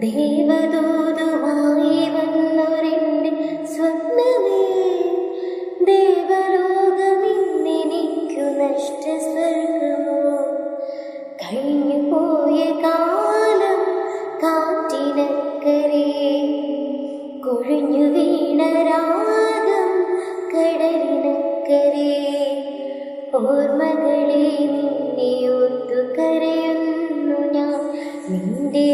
ദേവദൂതുമായി വന്നൊരെൻ്റെ സ്വപ്നമേ, ദേവലോകമിന്നെനിക്കു നഷ്ടസ്വർഗമോ? കഴിഞ്ഞു പോയ കാലം കാറ്റിനക്കരെ, കൊഴിഞ്ഞു വീണ രാഗം കടലിനക്കരെ. ഓർമ്മകളെ നിന്നെ ഓർത്തു കരയുന്നു ഞാൻ, നിന്റെ